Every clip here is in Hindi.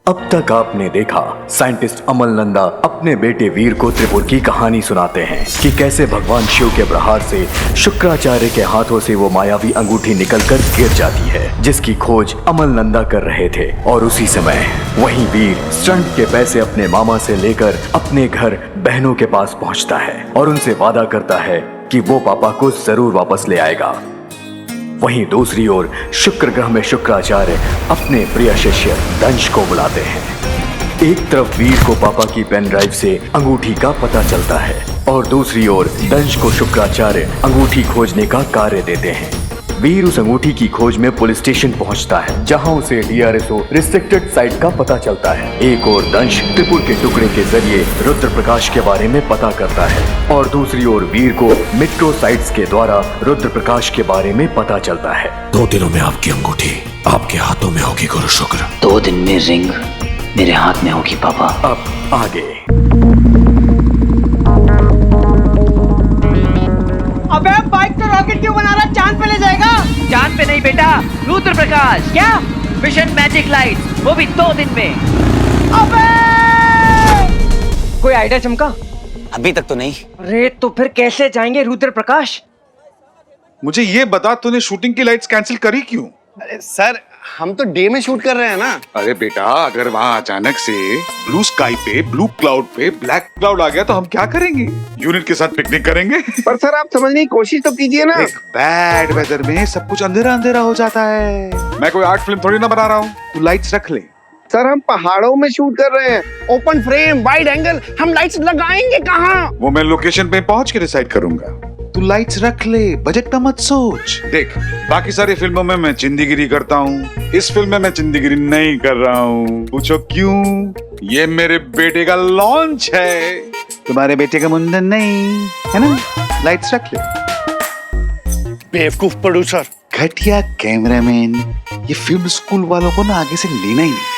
अब तक आपने देखा साइंटिस्ट अमल नंदा अपने बेटे वीर को त्रिपुर की कहानी सुनाते हैं कि कैसे भगवान शिव के प्रहार से शुक्राचार्य के हाथों से वो मायावी अंगूठी निकलकर गिर जाती है, जिसकी खोज अमल नंदा कर रहे थे। और उसी समय वहीं वीर स्टंट के पैसे अपने मामा से लेकर अपने घर बहनों के पास पहुंचता है और उनसे वादा करता है कि वो पापा को जरूर वापस ले आएगा। वहीं दूसरी ओर शुक्र ग्रह में शुक्राचार्य अपने प्रिय शिष्य दंश को बुलाते हैं। एक तरफ वीर को पापा की पेन ड्राइव से अंगूठी का पता चलता है और दूसरी ओर दंश को शुक्राचार्य अंगूठी खोजने का कार्य देते हैं। वीर उस अंगूठी की खोज में पुलिस स्टेशन पहुंचता है, जहां उसे DRSO रिस्ट्रिक्टेड साइट का पता चलता है। एक और दंश त्रिपुर के टुकड़े के जरिए रुद्र प्रकाश के बारे में पता करता है और दूसरी ओर वीर को मेट्रो साइट्स के द्वारा रुद्र प्रकाश के बारे में पता चलता है। 2 दिनों में आपकी अंगूठी आपके हाथों में होगी गुरु शुक्र। 2 दिन में रिंग मेरे हाथ में होगी पापा। अब आगे। अबे बाइक तो रॉकेट क्यों बना रहा? चांद पे ले जाएगा? चांद पे नहीं बेटा, रुद्र प्रकाश। क्या? मिशन मैजिक लाइट, वो भी 2 दिन में। अबे कोई आइडिया चमका? अभी तक तो नहीं। अरे तो फिर कैसे जाएंगे रुद्र प्रकाश? मुझे ये बता, तूने शूटिंग की लाइट्स कैंसिल करी क्यों? अरे सर, हम तो डे में शूट कर रहे हैं ना। अरे बेटा, अगर वहाँ अचानक से ब्लू स्काई पे, ब्लू क्लाउड पे ब्लैक क्लाउड आ गया तो हम क्या करेंगे? यूनिट के साथ पिकनिक करेंगे? पर सर आप समझने की कोशिश तो कीजिए ना। एक बैड वेदर में सब कुछ अंधेरा अंधेरा हो जाता है। मैं कोई आर्ट फिल्म थोड़ी ना बना रहा हूँ। तू लाइट्स रख ले। सर हम पहाड़ों में शूट कर रहे हैं, ओपन फ्रेम, वाइड एंगल, हम लाइट्स लगाएंगे कहाँ? वो मैं लोकेशन पे पहुंच के डिसाइड करूंगा। तू लाइट्स रख ले, बजट का मत सोच। देख, बाकी सारी फिल्मों में मैं चिंदीगिरी करता हूँ, इस फिल्म में मैं चिंदीगिरी नहीं कर रहा हूँ। पूछो क्यों? ये मेरे बेटे का लॉन्च है, तुम्हारे बेटे का मुंडन नहीं, है ना? लाइट्स रख ले। बेवकूफ प्रोड्यूसर, घटिया कैमरामैन, ये फिल्म स्कूल वालों को ना आगे से लेना ही नहीं।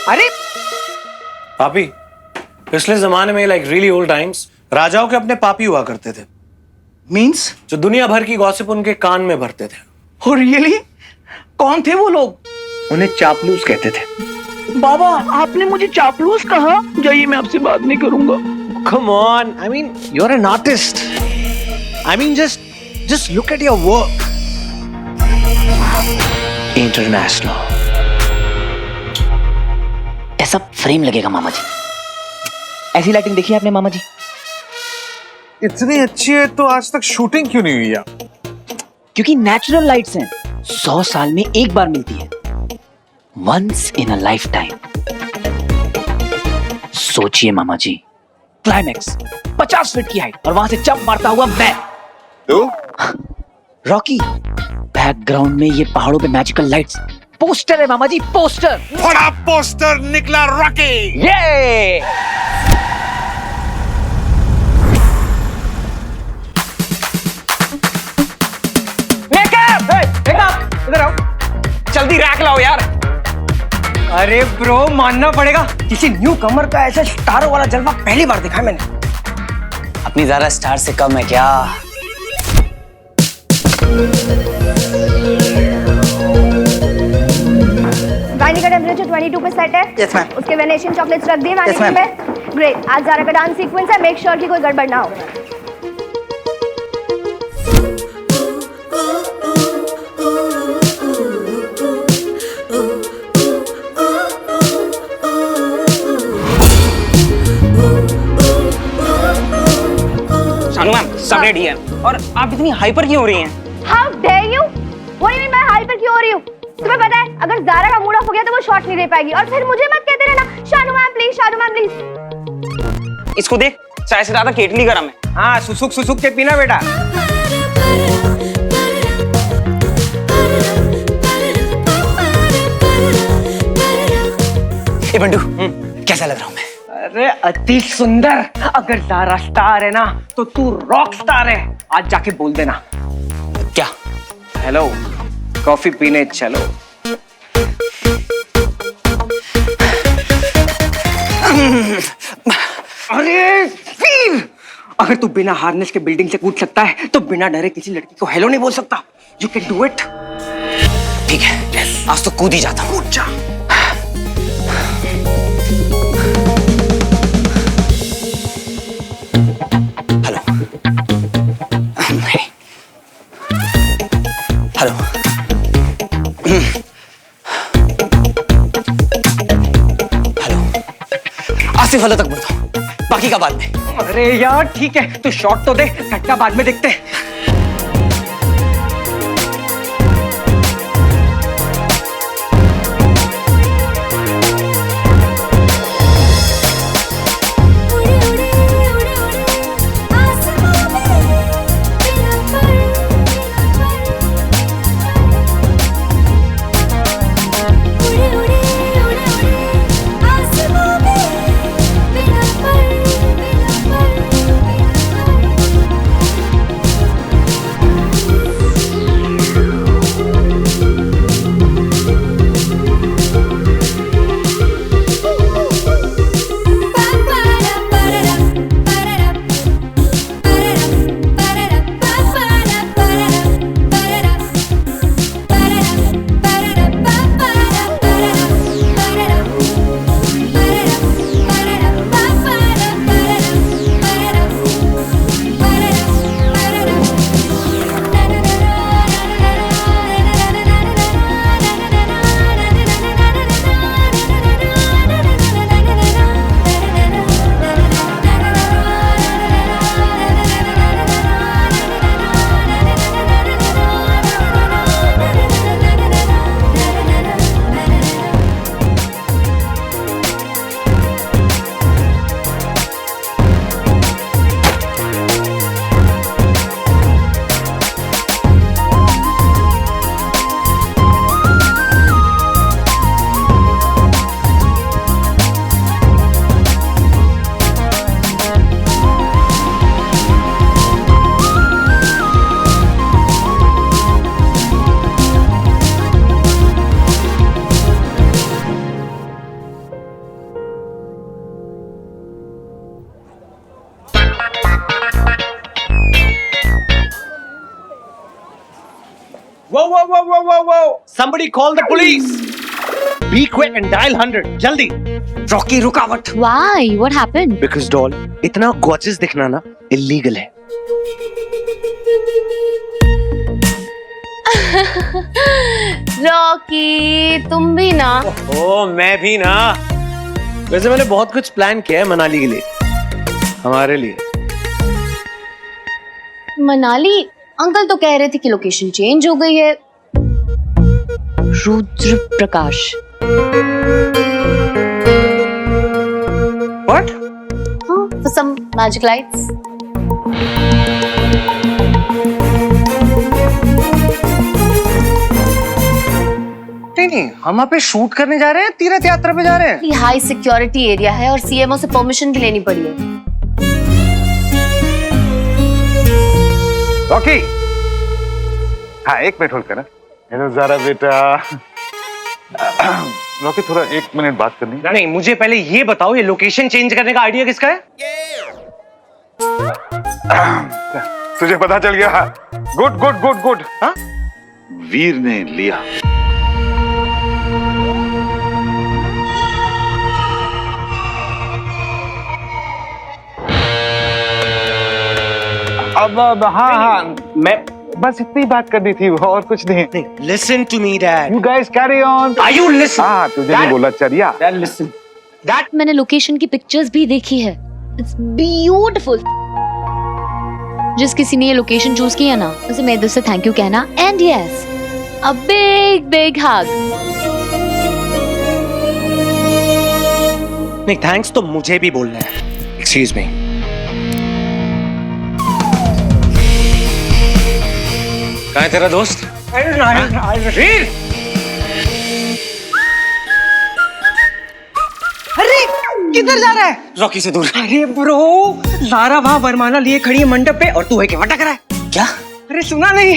अरे पापी, पिछले जमाने में लाइक रियली ओल्ड टाइम्स राजाओं के अपने पापी हुआ करते थे। मींस? जो दुनिया भर की गॉसिप उनके कान में भरते थे। हो रियली? कौन थे वो लोग? उन्हें चापलूस कहते थे। बाबा, आपने मुझे चापलूस कहा? जाइए, मैं आपसे बात नहीं करूंगा। Come on, I mean, you're an artist. I mean, just look at your work. International. ऐसा फ्रेम लगेगा मामा जी। ऐसी लाइटिंग देखी है आपने मामा जी? इतनी अच्छी है तो आज तक शूटिंग क्यों नहीं हुई? क्योंकि नेचुरल लाइट्स हैं, 100 साल में एक बार मिलती है, once in a lifetime. सोचिए मामा जी, क्लाइमैक्स 50 फीट की हाइट और वहां से जंप मारता हुआ मैं। तो रॉकी, बैकग्राउंड में ये पहाड़ों पे मैजिकल लाइट्स, पोस्टर है मामा जी, पोस्टर। बड़ा पोस्टर निकला रॉकी। ये इधर आओ, जल्दी रैक लाओ यार। अरे ब्रो, मानना पड़ेगा, किसी न्यू कमर का ऐसा स्टारों वाला जलवा पहली बार देखा है मैंने। अपनी ज़रा स्टार से कम है क्या? वाइनी का टेम्परेचर 22 पे सेट है। Yes ma'am. उसके वेनेशियन चॉकलेट्स रख दिए वाइनी Yes, ma'am. पे। ग्रेट। आज ज़ारा का डांस सीक्वेंस है, मेक श्योर कि कोई गड़बड़ ना हो। शानू मैम, सब रेडी है। और आप इतनी हाइपर क्यों हो रही हैं? How dare you? What do you mean मैं हाइपर क्यों हो रही हूँ? तुम्हें पता है, अगर ज़ारा का मूड ऑफ हो गया तो वो शॉट नहीं दे पाएगी। और फिर मुझे मत कहते रहना Shanu ma'am please, Shanu ma'am please. इसको देख, चाय से ज्यादा केटली गरम है। हाँ, सुसुक सुसुक के पीना बेटा। ए बंडू, कैसा लग रहा हूं मैं? अरे अति सुंदर। अगर ज़ारा स्टार है ना तो तू रॉक स्टार है। आज जाके बोल देना। क्या? हेलो, कॉफी पीने चलो। अरे वीर, अगर तू बिना हार्नेस के बिल्डिंग से कूद सकता है तो बिना डरे किसी लड़की को हेलो नहीं बोल सकता। You can do it. ठीक है, आज तो कूद ही जाता हूँ। कूद जा। Hello. Hello. Hello. Asif hello तक बोलता हूँ, बाकी का बाद में। अरे यार ठीक है, तू शॉट तो दे, घटना बाद में देखते हैं। Whoa! Somebody call the police! Be quick and dial 100. जल्दी! रॉकी रुकावट। Why? What happened? Because doll, इतना gorgeous दिखना ना illegal है। रॉकी तुम भी ना। ओ मैं भी ना। वैसे मैंने बहुत कुछ प्लान किया है मनाली के लिए, हमारे लिए। मनाली? अंकल तो कह रहे थे कि लोकेशन चेंज हो गई है। रुद्र प्रकाश। What? For some magic lights. नहीं, हम वहाँ पे शूट करने जा रहे हैं, तीर्थ यात्रा पे जा रहे हैं। हाई सिक्योरिटी एरिया है और सीएमओ से परमिशन भी लेनी पड़ी है। रॉकी, हाँ 1 मिनट होल्ड करना। हेलो ज़ारा बेटा। रॉकी थोड़ा 1 मिनट बात करनी। नहीं, मुझे पहले ये बताओ, ये लोकेशन चेंज करने का आइडिया किसका है? तुझे पता चल गया? Good good good good. हाँ, वीर ने लिया। अब हाँ, मैं बस इतनी बात करनी थी और कुछ नहीं। Listen to me, Dad. You guys carry on. Are you listening? हाँ, तुझे नहीं बोला चरिया। Dad, listen. Dad, मैंने लोकेशन की पिक्चर्स भी देखी है। It's beautiful. जिस किसी ने ये लोकेशन चूज किया ना, उसे मेरे दिल से थैंक यू कहना। And yes, a big hug. नहीं, थैंक्स तो मुझे भी बोलना है। Excuse me. कहाँ है तेरा दोस्त? वीर! अरे किधर जा रहा है? रॉकी से दूर। अरे ब्रो, ज़ारा वहाँ वरमाला लिए खड़ी है मंडप पे और तू है क्या भटक रहा है? क्या? अरे सुना नहीं?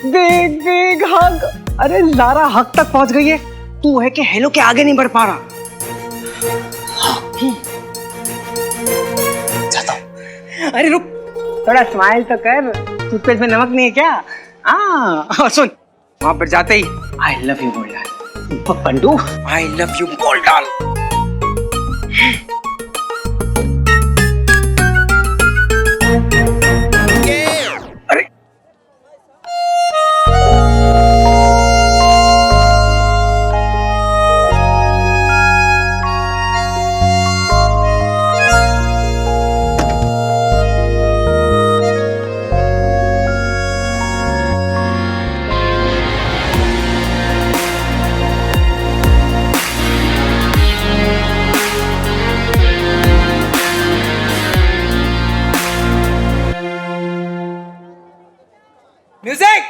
बिग हग। अरे ज़ारा हक तक पहुंच गई है, तू है कि हेलो के आगे नहीं बढ़ पा रहा। जाता हूँ। अरे रुक, थोड़ा स्माइल तो कर, टूथपेस्ट में नमक नहीं है क्या? और सुन, वहां पर जाते ही आई लव यू बोल डाल। पंडू, आई लव यू बोल डाल। अरे म्यूजिक।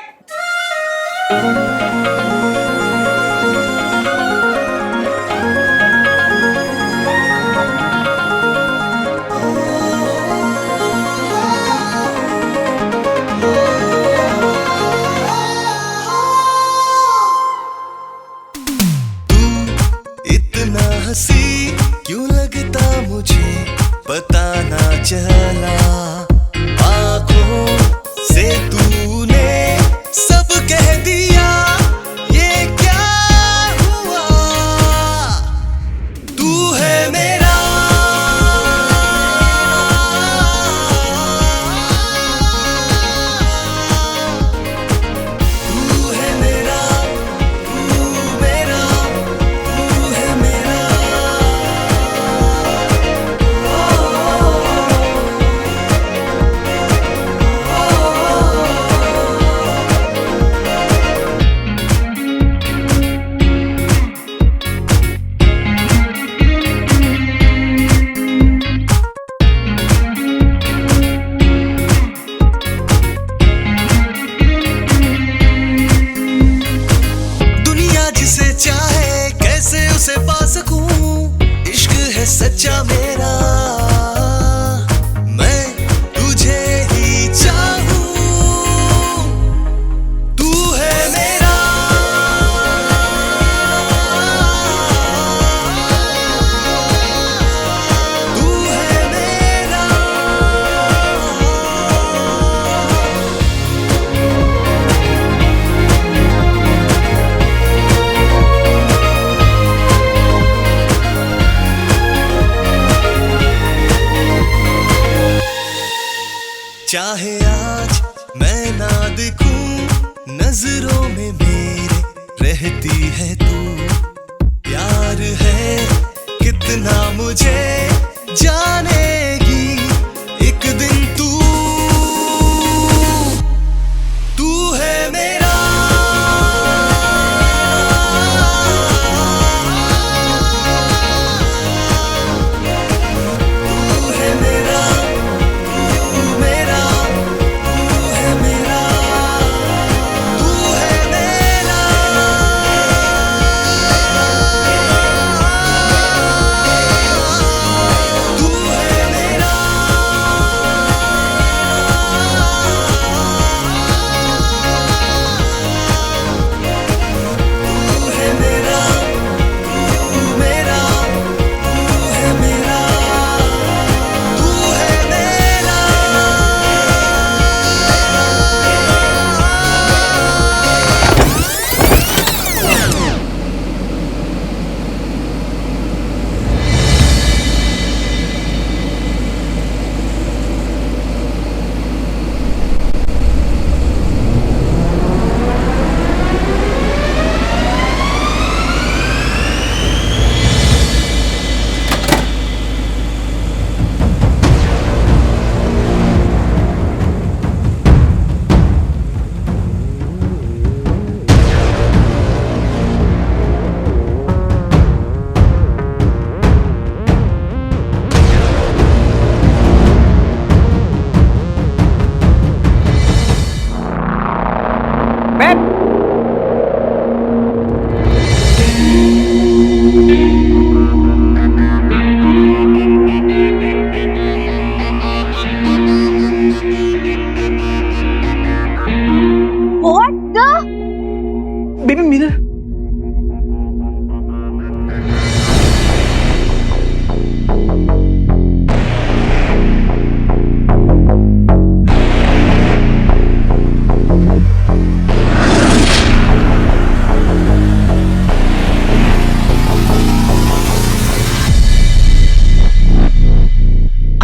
इतना हंसी क्यों लगता मुझे पता ना चला, आंखों से तूने सब कह दिया, ये क्या हुआ? तू है मेरा, तू है मेरा, तू मेरा, तू है मेरा। दुनिया जिसे चाहे कैसे उसे पा सकूं, इश्क है सच्चा मेरा, मैं तुझे ही चाहूं। तू है मेरा, तू है मेरा। चाहे आज मैं ना दिखूं, नजरों में मेरे रहती है तू, प्यार है कितना मुझे जानेगी एक दिन तू। तू है मेरा, तू है मेरा, तू मेरा, तू है मेरा, तू है मेरा। तू है मेरा।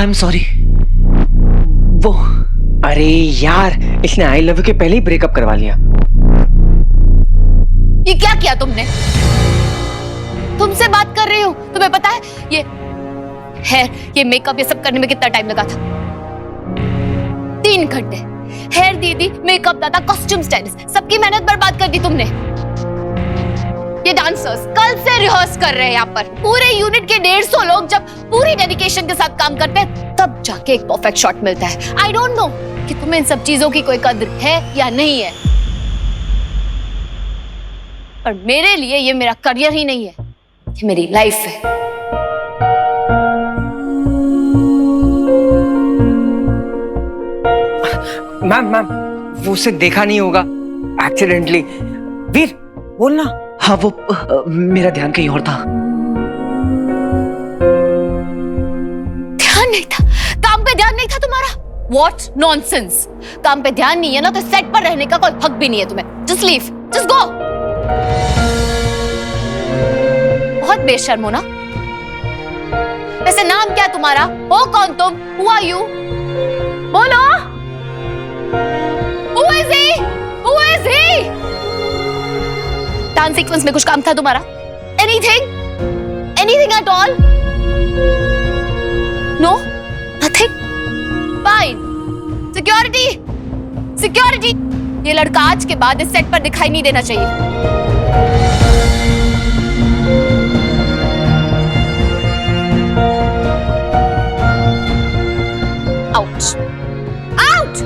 I am sorry. वो अरे यार, इसने आई लव यू के पहले ही ब्रेकअप करवा लिया। ये क्या किया तुमने? तुमसे बात कर रही हूँ, तुम्हें पता है ये हेयर, ये मेकअप, ये सब करने में कितना टाइम लगा था? 3 घंटे। हेयर दीदी, मेकअप दादा, कॉस्ट्यूम स्टाइलिस्ट, सबकी मेहनत बर्बाद कर दी तुमने। ये डांसर्स कल से रिहर्स कर रहे हैं यहाँ पर। पूरे यूनिट के 150 लोग जब पूरी डेडिकेशन के साथ काम करते हैं तब जाके एक परफेक्ट शॉट मिलता है। आई डोंट नो कि तुम्हें इन सब चीजों की कोई कद्र है या नहीं है, पर मेरे लिए ये मेरा करियर ही नहीं है, ये मेरी लाइफ है। मैम वो उसे देखा नहीं होगा एक्सीडेंटली। वीर बोलना। हाँ वो मेरा ध्यान कहीं और था। ध्यान नहीं था? काम पे ध्यान नहीं था तुम्हारा? What nonsense! काम पे ध्यान नहीं है ना तो सेट पर रहने का कोई हक भी नहीं है तुम्हें। Just leave, just go. बहुत बेशर्म हो ना। वैसे नाम क्या तुम्हारा? हो कौन तुम? Who are you? बोलो। Who is he? Who is he? Dance sequence में कुछ काम था तुम्हारा? Anything? Anything at all? No? Nothing? Fine. Security! Security! ये लड़का आज के बाद इस सेट पर दिखाई नहीं देना चाहिए। Out! Out!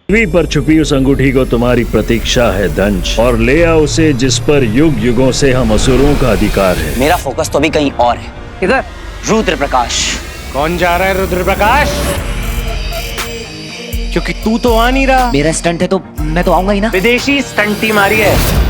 पृथ्वी पर छुपी उस अंगूठी को तुम्हारी प्रतीक्षा है दंश, और ले आओ उसे जिस पर युग युगों से हम असुरों का अधिकार है। मेरा फोकस तो अभी कहीं और है। किधर? रुद्र प्रकाश। कौन जा रहा है रुद्र प्रकाश? क्योंकि तू तो आ नहीं रहा। मेरा स्टंट है तो मैं तो आऊंगा ही ना। विदेशी स्टंट टीम आ रही है।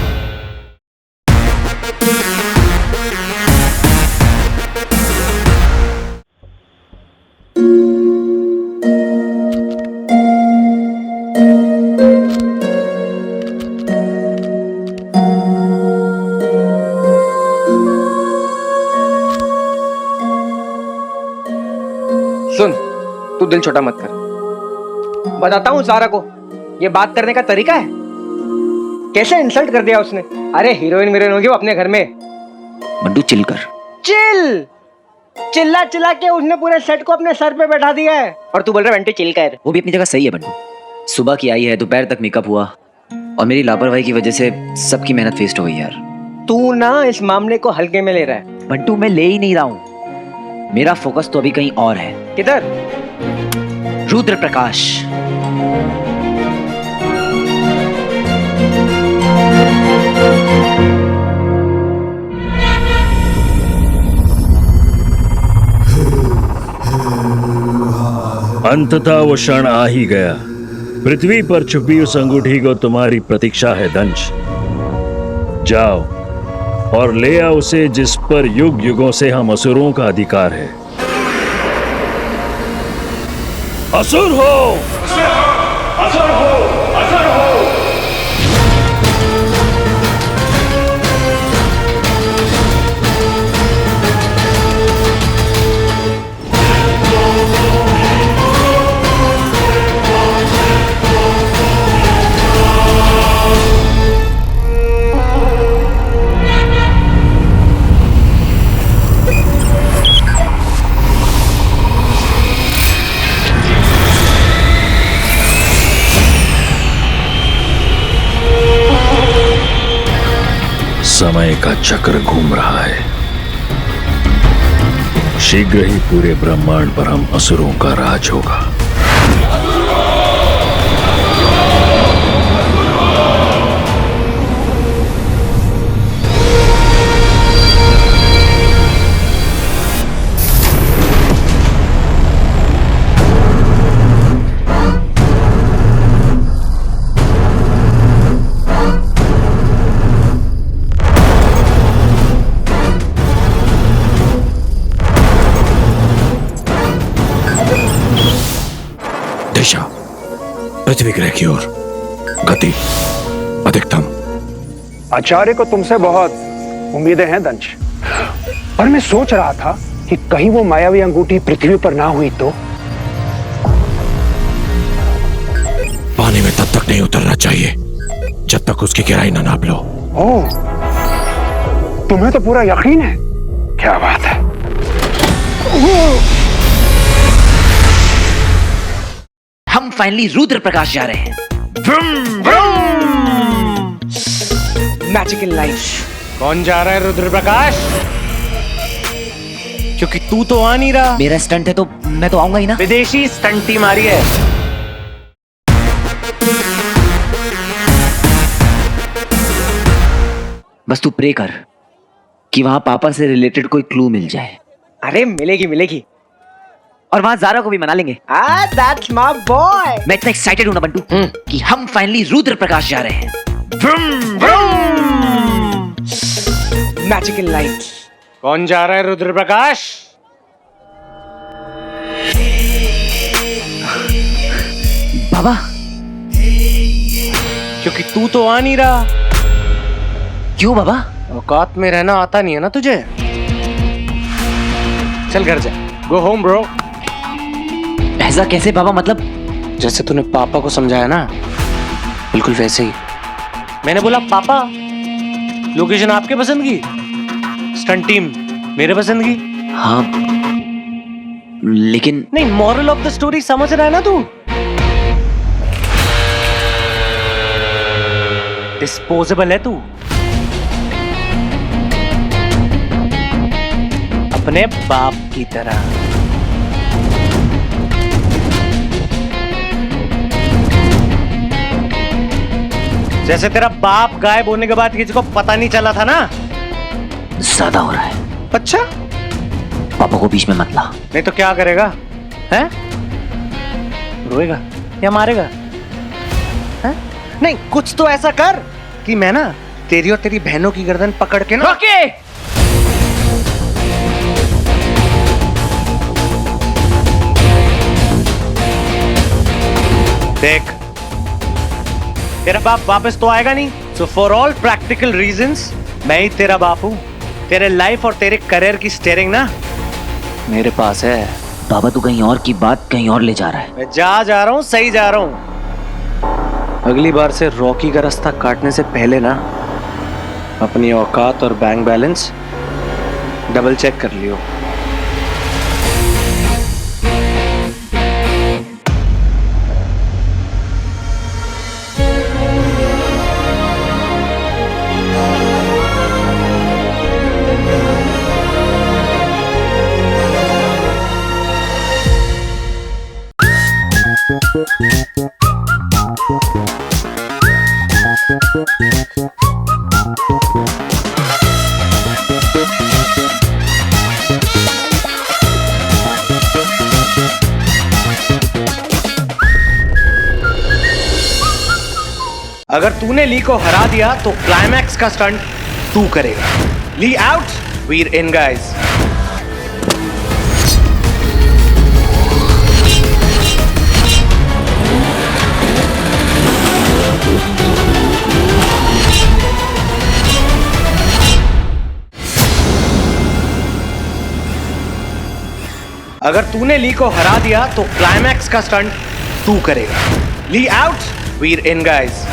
सुन, तू दिल छोटा मत कर। बताता हूँ सारा को, ये बात करने का तरीका है। कैसे इंसल्ट कर दिया उसने। अरे हीरोइन होगी वो अपने घर में। बंटू चिल कर। चिल्ला चिल्ला के उसने पूरे सेट को अपने सर पे बैठा दिया है, और तू बोल रहा है बंटू चिल कर। वो भी अपनी जगह सही है बंटू। सुबह की आई है, दोपहर तक मेकअप हुआ, और मेरी लापरवाही की वजह से सबकी मेहनत वेस्ट हो गई यार। तू ना इस मामले को हल्के में ले रहा है। बंटू मैं ले ही नहीं रहा हूँ, मेरा फोकस तो अभी कहीं और है। किधर? रुद्र प्रकाश। अंततः वो क्षण आ ही गया। पृथ्वी पर छुपी उस अंगूठी को तुम्हारी प्रतीक्षा है दंश। जाओ और ले आओ उसे जिस पर युग युगों से हम असुरों का अधिकार है। असुर हो! असुर हो! असुर हो! समय का चक्र घूम रहा है। शीघ्र ही पूरे ब्रह्मांड पर हम असुरों का राज होगा। पृथ्वी ग्रह की ओर। गति अधिकतम। आचार्य को तुमसे बहुत उम्मीदें हैं दंश, पर मैं सोच रहा था कि कहीं वो मायावी अंगूठी पृथ्वी पर ना हुई तो। पानी में तब तक नहीं उतरना चाहिए जब तक उसकी गहराई ना नाप लो। ओह, तुम्हें तो पूरा यकीन है। क्या बात है। हम फाइनली रुद्र प्रकाश जा रहे हैं। Magical light. कौन जा रहा है रुद्र प्रकाश? क्योंकि तू तो आ नहीं रहा। मेरा स्टंट है तो मैं तो आऊंगा ही ना। विदेशी स्टंट टीम आ रही है। बस तू प्रे कर कि वहां पापा से रिलेटेड कोई क्लू मिल जाए। अरे मिलेगी मिलेगी। और वहां जारा को भी मना लेंगे। That's my boy. मैं इतना एक्साइटेड हूं ना बंटू कि हम फाइनली रुद्र प्रकाश जा रहे हैं। Magical light. कौन जा रहा है रुद्र प्रकाश? बाबा, क्योंकि तू तो आ नहीं रहा। क्यों बाबा? औकात में रहना आता नहीं है ना तुझे। चल घर जा। Go home bro. ऐसा कैसे बाबा? मतलब जैसे तूने पापा को समझाया ना, बिल्कुल वैसे ही। मैंने बोला पापा, लोकेशन आपके पसंद की, स्टंट टीम मेरे पसंद की। हाँ, लेकिन नहीं, मॉरल ऑफ द स्टोरी समझ रहा है ना तू? डिस्पोजेबल है तू। अपने बाप की तरह। जैसे तेरा बाप गायब होने के बाद किसी को पता नहीं चला था ना। ज्यादा हो रहा है। अच्छा, पापा को बीच में मत ला। नहीं तो क्या करेगा? हैं? रोएगा या मारेगा? हैं? नहीं, कुछ तो ऐसा कर कि मैं ना तेरी और तेरी बहनों की गर्दन पकड़ के ना। ओके, देख, तेरा बाप वापस तो आएगा नहीं। So for all practical reasons मैं ही तेरा बाप हूँ। तेरे लाइफ और तेरे करियर की स्टीयरिंग ना मेरे पास है। बाबा तू कहीं और की बात कहीं और ले जा रहा है। मैं जा रहा हूँ, सही जा रहा हूँ। अगली बार से रॉकी का रास्ता काटने से पहले ना अपनी औकात और बैंक बैलेंस डबल चेक कर लियो। अगर तूने ली को हरा दिया तो क्लाइमैक्स का स्टंट तू करेगा। ली आउट, वीर इन गाइस। अगर तूने ली को हरा दिया तो क्लाइमैक्स का स्टंट तू करेगा। ली आउट, वीर इन गाइस।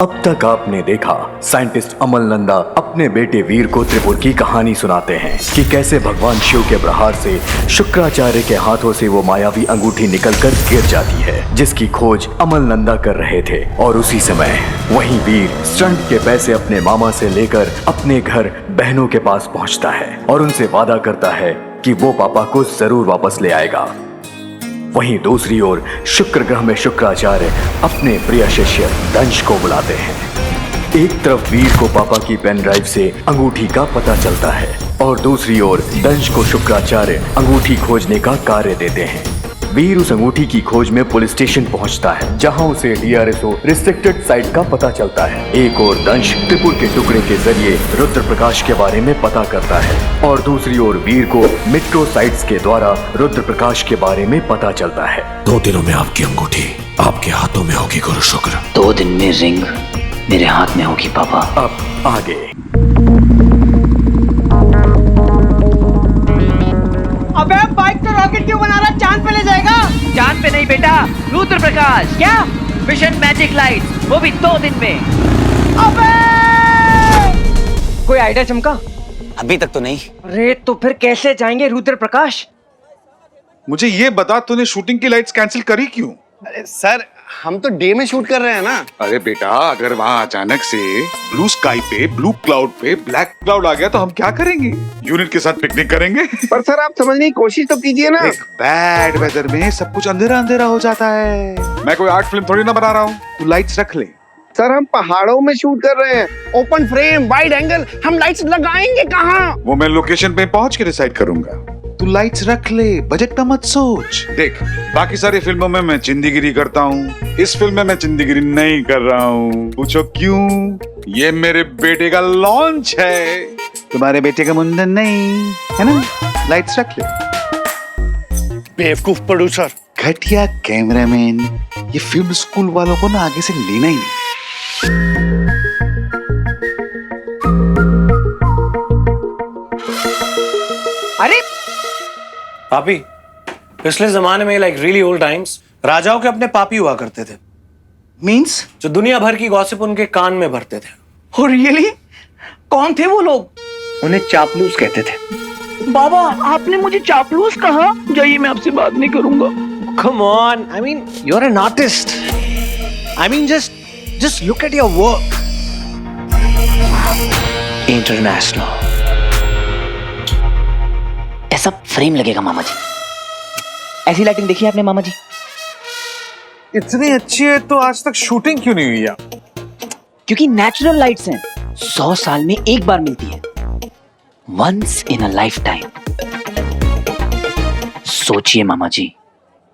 अब तक आपने देखा साइंटिस्ट अमल नंदा अपने बेटे वीर को त्रिपुर की कहानी सुनाते हैं कि कैसे भगवान शिव के प्रहार से शुक्राचार्य के हाथों से वो मायावी अंगूठी निकलकर गिर जाती है, जिसकी खोज अमल नंदा कर रहे थे। और उसी समय वहीं वीर स्टंट के पैसे अपने मामा से लेकर अपने घर बहनों के पास पहुंचता है और उनसे वादा करता है कि वो पापा को जरूर वापस ले आएगा। वहीं दूसरी ओर शुक्र ग्रह में शुक्राचार्य अपने प्रिय शिष्य दंश को बुलाते हैं। एक तरफ वीर को पापा की पेन ड्राइव से अंगूठी का पता चलता है और दूसरी ओर दंश को शुक्राचार्य अंगूठी खोजने का कार्य देते हैं। वीर उस अंगूठी की खोज में पुलिस स्टेशन पहुंचता है, जहां उसे DRSO रिस्ट्रिक्टेड साइट का पता चलता है। एक और दंश त्रिपुर के टुकड़े के जरिए रुद्र प्रकाश के बारे में पता करता है और दूसरी ओर वीर को मेट्रो साइट्स के द्वारा रुद्र प्रकाश के बारे में पता चलता है। 2 दिनों में आपकी अंगूठी आपके हाथों में होगी गुरु शुक्र। 2 दिन में रिंग मेरे हाथ में होगी पापा। अब आगे। अबे बाइक तो रॉकेट क्यों बना रहा, चांद पे ले जाएगा? चांद पे नहीं बेटा, रुद्र प्रकाश। क्या? मिशन मैजिक लाइट, वो भी 2 दिन में। अबे कोई आइडिया चमका? अभी तक तो नहीं। अरे तो फिर कैसे जाएंगे रुद्र प्रकाश? मुझे ये बता, तूने शूटिंग की लाइट्स कैंसिल करी क्यों? अरे सर, हम तो डे में शूट कर रहे हैं ना। अरे बेटा, अगर वहाँ अचानक से ब्लू स्काई पे, ब्लू क्लाउड पे ब्लैक क्लाउड आ गया तो हम क्या करेंगे? यूनिट के साथ पिकनिक करेंगे? पर सर आप समझने की कोशिश तो कीजिए ना। एक बैड वेदर में सब कुछ अंधेरा अंधेरा हो जाता है। मैं कोई आर्ट फिल्म थोड़ी ना बना रहा हूँ, तू लाइट्स रख ले। सर हम पहाड़ों में शूट कर रहे हैं, ओपन फ्रेम, वाइड एंगल, हम लाइट्स लगाएंगे कहाँ? वो मैं लोकेशन पे पहुंच के डिसाइड करूंगा। तू लाइट्स रख ले, बजट का मत सोच। देख, बाकी सारी फिल्मों में मैं चिंदीगिरी करता हूँ, इस फिल्म में मैं चिंदीगिरी नहीं कर रहा हूँ। पूछो क्यों? ये मेरे बेटे का लॉन्च है, तुम्हारे बेटे का मुंडन नहीं, है ना? लाइट्स रख ले। बेवकूफ प्रोड्यूसर, घटिया कैमरामैन, ये फिल्म स्कूल वालों को ना आगे से लेना ही नहीं। अरे पापी, पिछले जमाने में लाइक रियली ओल्ड टाइम्स राजाओं के अपने पापी हुआ करते थे। मींस? जो दुनिया भर की गॉसिप उनके कान में भरते थे। Oh really? कौन थे वो लोग? उन्हें चापलूस कहते थे। बाबा आपने मुझे चापलूस कहा? जाइए, मैं आपसे बात नहीं करूंगा। Come on, I mean, you're an artist. I mean, just look at your work. International. ऐसा फ्रेम लगेगा मामा जी। ऐसी लाइटिंग देखी है आपने मामा जी? इतनी अच्छी है तो आज तक शूटिंग क्यों नहीं हुई यार? क्योंकि नेचुरल लाइट्स हैं, 100 साल में एक बार मिलती है, once in a lifetime. सोचिए मामा जी,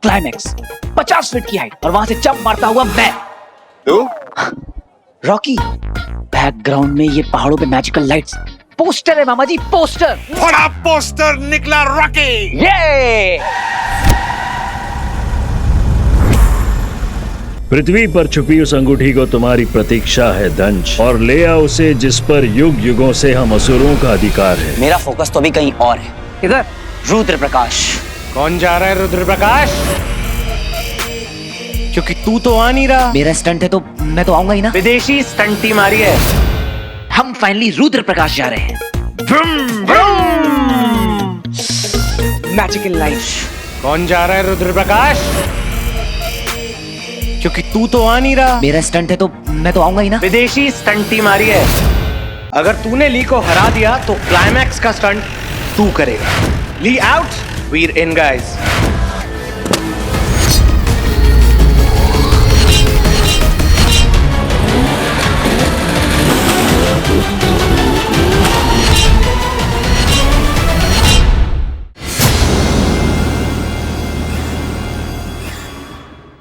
क्लाइमैक्स 50 फीट की हाइट और वहां से जंप मारता हुआ मैं। तो रॉकी, बैकग्राउंड में ये पहाड़ों पे मैजिकल लाइट्स, पोस्टर है मामा जी, पोस्टर। बड़ा पोस्टर निकला रॉकी। ये पृथ्वी पर छुपी उस अंगूठी को तुम्हारी प्रतीक्षा है दंश, और ले आओ उसे जिस पर युग युगों से हम असुरों का अधिकार है। मेरा फोकस तो अभी कहीं और है। किधर? रुद्र प्रकाश। कौन जा रहा है रुद्र प्रकाश? क्योंकि तू तो आ नहीं रहा। मेरा स्टंट है तो मैं तो आऊंगा ही ना। विदेशी स्टंट टीम आ रही है। हम फाइनली रुद्र प्रकाश जा रहे हैं। Magical light. कौन जा रहा है रुद्र प्रकाश? क्योंकि तू तो आ नहीं रहा। मेरा स्टंट है तो मैं तो आऊंगा ही ना। विदेशी स्टंट टीम आ रही है। अगर तूने ली को हरा दिया तो क्लाइमैक्स का स्टंट तू करेगा। ली आउट, वीर इन गाइस।